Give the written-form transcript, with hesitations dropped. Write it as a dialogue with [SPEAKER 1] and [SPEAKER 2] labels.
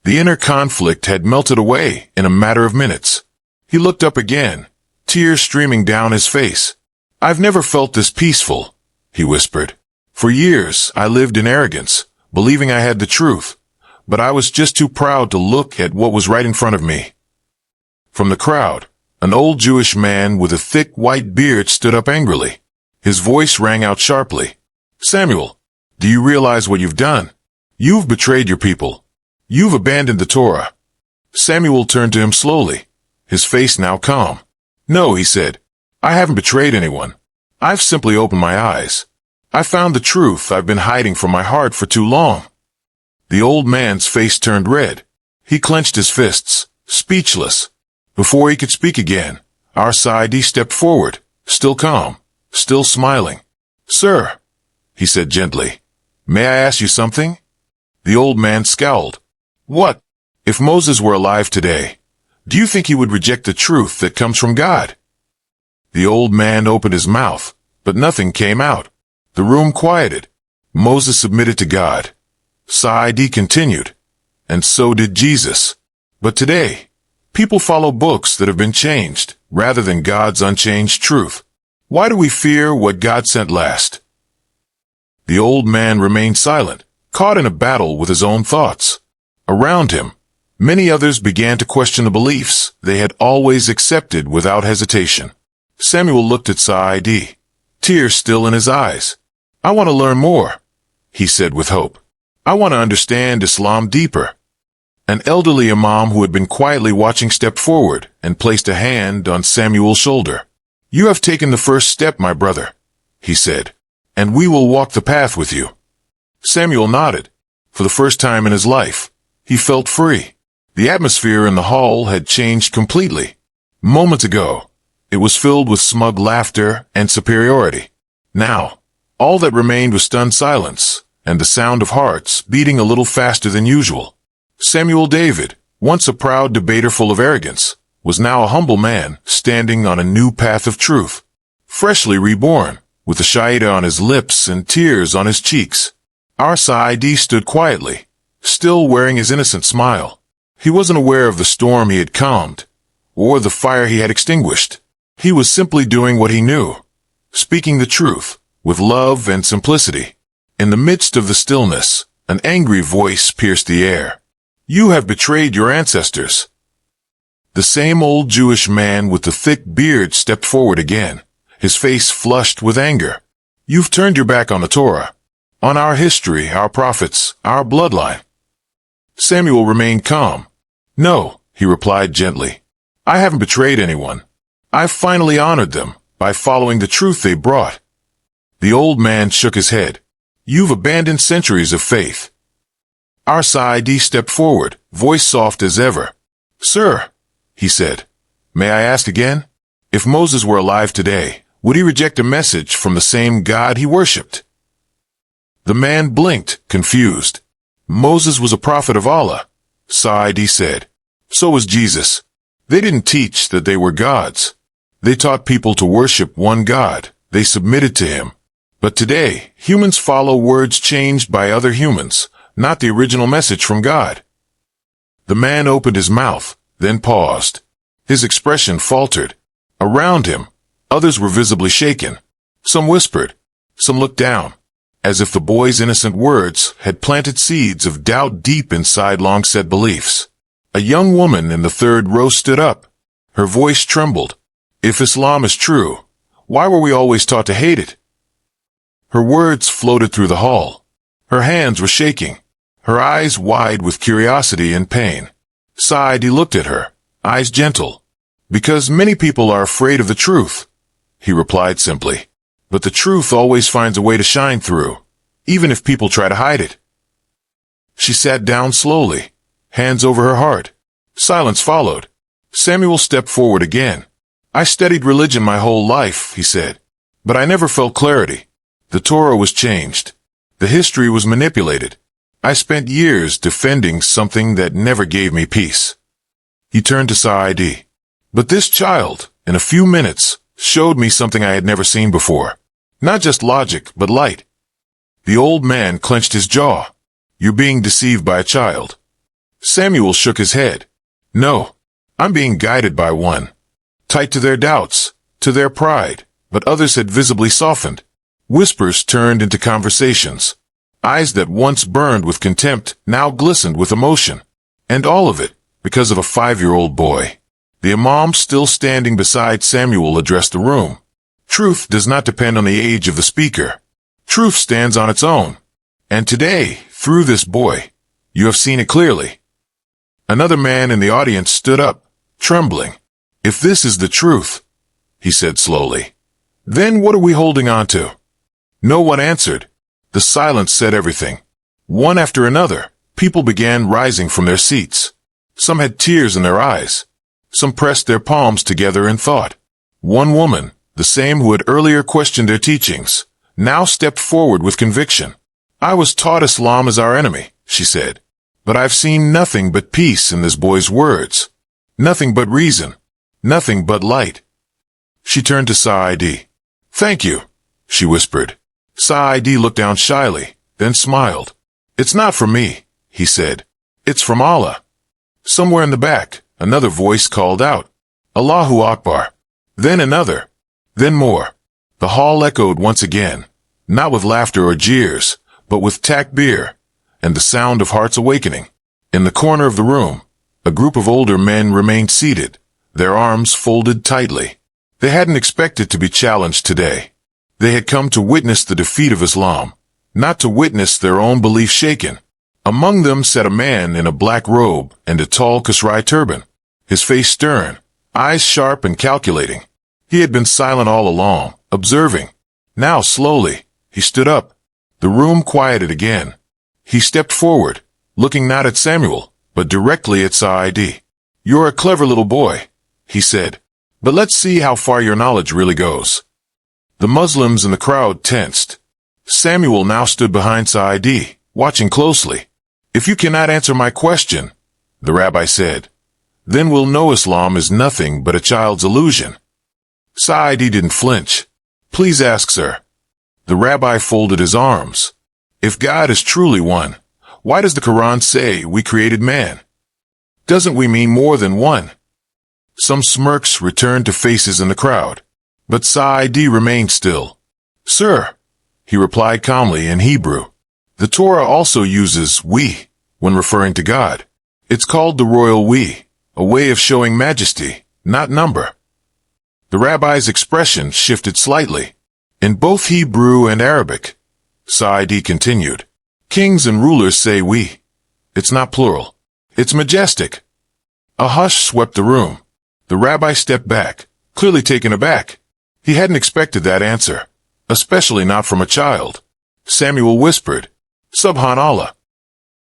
[SPEAKER 1] The inner conflict had melted away in a matter of minutes. He looked up again, tears streaming down his face. "I've never felt this peaceful," he whispered. "For years, I lived in arrogance, believing I had the truth, but I was just too proud to look at what was right in front of me." From the crowd, an old Jewish man with a thick white beard stood up angrily. His voice rang out sharply. "Samuel, do you realize what you've done? You've betrayed your people. You've abandoned the Torah." Samuel turned to him slowly, his face now calm. "No," he said, "I haven't betrayed anyone. I've simply opened my eyes. I found the truth I've been hiding from my heart for too long." The old man's face turned red. He clenched his fists, speechless. Before he could speak again, Al-Qadi stepped forward, still calm, still smiling. "Sir," he said gently, "may I ask you something?" The old man scowled. "What? If Moses were alive today, do you think he would reject the truth that comes from God?" The old man opened his mouth, but nothing came out. The room quieted. Moses submitted to God. Al-Qadi continued, and so did Jesus. But today, people follow books that have been changed, rather than God's unchanged truth. Why do we fear what God sent last? The old man remained silent, caught in a battle with his own thoughts. Around him, many others began to question the beliefs they had always accepted without hesitation. Samuel looked at Al-Qadi, tears still in his eyes. "I want to learn more," he said with hope. "I want to understand Islam deeper." An elderly imam who had been quietly watching stepped forward and placed a hand on Samuel's shoulder. "You have taken the first step, my brother," he said, "and we will walk the path with you." Samuel nodded. For the first time in his life, he felt free. The atmosphere in the hall had changed completely. Moments ago, it was filled with smug laughter and superiority. Now, all that remained was stunned silence and the sound of hearts beating a little faster than usual. Samuel David, once a proud debater full of arrogance, was now a humble man standing on a new path of truth. Freshly reborn, with the Shahida on his lips and tears on his cheeks, Al-Qadi stood quietly, still wearing his innocent smile. He wasn't aware of the storm he had calmed, or the fire he had extinguished. He was simply doing what he knew, speaking the truth, with love and simplicity. In the midst of the stillness, an angry voice pierced the air. "You have betrayed your ancestors." The same old Jewish man with the thick beard stepped forward again, his face flushed with anger. "You've turned your back on the Torah, on our history, our prophets, our bloodline." Samuel remained calm. "No," he replied gently. "I haven't betrayed anyone. I've finally honored them by following the truth they brought." The old man shook his head. "You've abandoned centuries of faith." Al-Qadi stepped forward, voice soft as ever. "Sir," he said, "may I ask again? If Moses were alive today, would he reject a message from the same God he worshipped?" The man blinked, confused. "Moses was a prophet of Allah," Al-Qadi said. "So was Jesus. They didn't teach that they were gods. They taught people to worship one God. They submitted to him. But today, humans follow words changed by other humans, not the original message from God." The man opened his mouth, then paused. His expression faltered. Around him, others were visibly shaken. Some whispered. Some looked down, as if the boy's innocent words had planted seeds of doubt deep inside long-set beliefs. A young woman in the third row stood up. Her voice trembled. "If Islam is true, why were we always taught to hate it?" Her words floated through the hall. Her hands were shaking, her eyes wide with curiosity and pain. Al-Qadi looked at her, eyes gentle. "Because many people are afraid of the truth," he replied simply. "But the truth always finds a way to shine through, even if people try to hide it." She sat down slowly, hands over her heart. Silence followed. Samuel stepped forward again. "I studied religion my whole life," he said, "but I never felt clarity. The Torah was changed. The history was manipulated. I spent years defending something that never gave me peace." He turned to Al-Qadi. "But this child, in a few minutes, showed me something I had never seen before. Not just logic, but light." The old man clenched his jaw. "You're being deceived by a child." Samuel shook his head. No, I'm being guided by one. Tight to their doubts, to their pride, but others had visibly softened. Whispers turned into conversations. Eyes that once burned with contempt now glistened with emotion. And all of it, because of a 5-year-old boy. The imam, still standing beside Samuel, addressed the room. Truth does not depend on the age of the speaker. Truth stands on its own. And today, through this boy, you have seen it clearly. Another man in the audience stood up, trembling. If this is the truth, he said slowly, then what are we holding on to? No one answered. The silence said everything. One after another, people began rising from their seats. Some had tears in their eyes. Some pressed their palms together in thought. One woman, the same who had earlier questioned their teachings, now stepped forward with conviction. I was taught Islam as our enemy, she said, but I've seen nothing but peace in this boy's words. Nothing but reason. Nothing but light. She turned to Saadi. Thank you, she whispered. Saadi looked down shyly, then smiled. It's not from me, he said. It's from Allah. Somewhere in the back, another voice called out, Allahu Akbar. Then another. Then more. The hall echoed once again, not with laughter or jeers, but with takbir, and the sound of hearts awakening. In the corner of the room, a group of older men remained seated, their arms folded tightly. They hadn't expected to be challenged today. They had come to witness the defeat of Islam, not to witness their own belief shaken. Among them sat a man in a black robe and a tall Qasrai turban, his face stern, eyes sharp and calculating. He had been silent all along, observing. Now, slowly, he stood up. The room quieted again. He stepped forward, looking not at Samuel, but directly at Saadi. You're a clever little boy, he said, but let's see how far your knowledge really goes. The Muslims in the crowd tensed. Samuel now stood behind Saadi, watching closely. If you cannot answer my question, the rabbi said, then we'll know Islam is nothing but a child's illusion. Saadi didn't flinch. Please ask, sir. The rabbi folded his arms. If God is truly one, why does the Quran say we created man? Doesn't we mean more than one? Some smirks returned to faces in the crowd, but Saadi remained still. Sir, he replied calmly in Hebrew. The Torah also uses we when referring to God. It's called the royal we, a way of showing majesty, not number. The rabbi's expression shifted slightly. In both Hebrew and Arabic, Saadi continued, kings and rulers say we. It's not plural. It's majestic. A hush swept the room. The rabbi stepped back, clearly taken aback. He hadn't expected that answer, especially not from a child. Samuel whispered, Subhanallah.